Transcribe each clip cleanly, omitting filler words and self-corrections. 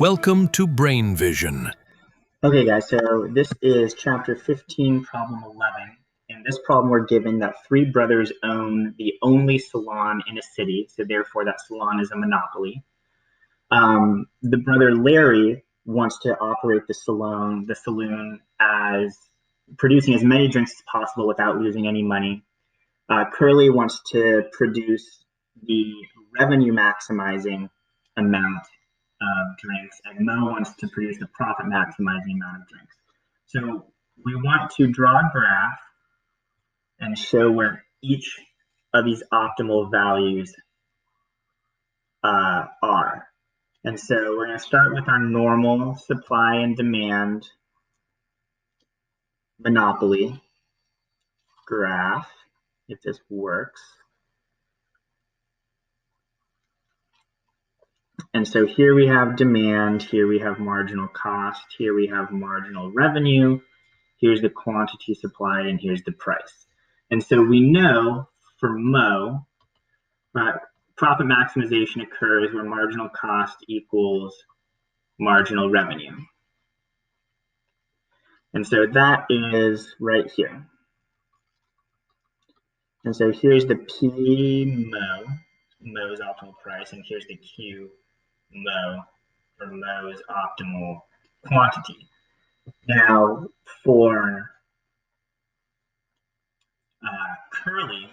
Welcome to Brain Vision. Okay, guys, so this is chapter 15, problem 11. In this problem, we're given that three brothers own the only salon in a city, so therefore that salon is a monopoly. The brother Larry wants to operate the saloon as producing as many drinks as possible without losing any money. Curly wants to produce the revenue maximizing amount of drinks, and Mo wants to produce the profit maximizing amount of drinks. So we want to draw a graph and show where each of these optimal values are. And so we're going to start with our normal supply and demand monopoly graph, if this works. And so here we have demand, here we have marginal cost, here we have marginal revenue, here's the quantity supplied, and here's the price. And so we know for Mo that profit maximization occurs where marginal cost equals marginal revenue. And so that is right here. And so here's the P Mo's optimal price, and here's the Q Mo for Mo's optimal quantity. Now for Curly,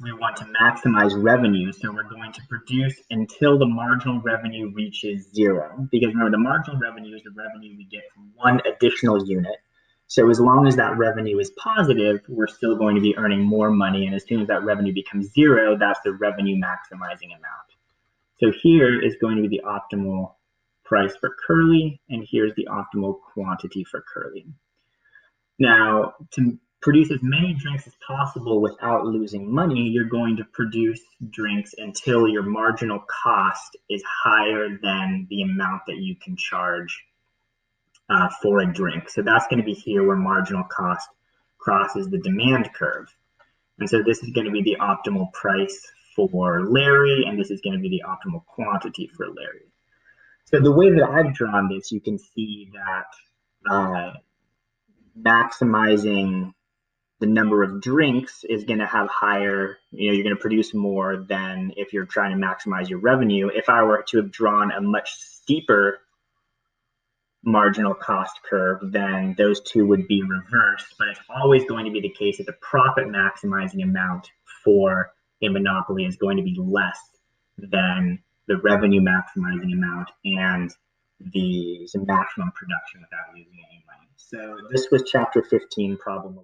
we want to maximize revenue, so we're going to produce until the marginal revenue reaches zero. Because remember, the marginal revenue is the revenue we get from one additional unit. So as long as that revenue is positive, we're still going to be earning more money. And as soon as that revenue becomes zero, that's the revenue maximizing amount. So here is going to be the optimal price for Curly, and here's the optimal quantity for Curly. Now, to produce as many drinks as possible without losing money, you're going to produce drinks until your marginal cost is higher than the amount that you can charge for a drink. So that's going to be here where marginal cost crosses the demand curve. And so this is going to be the optimal price for Larry, and this is going to be the optimal quantity for Larry. So the way that I've drawn this, you can see that maximizing the number of drinks is going to have higher, you're going to produce more than if you're trying to maximize your revenue. If I were to have drawn a much steeper marginal cost curve, then those two would be reversed. But it's always going to be the case that the profit maximizing amount for a monopoly is going to be less than the revenue maximizing amount and the maximum production without losing any money. So this was chapter 15, problem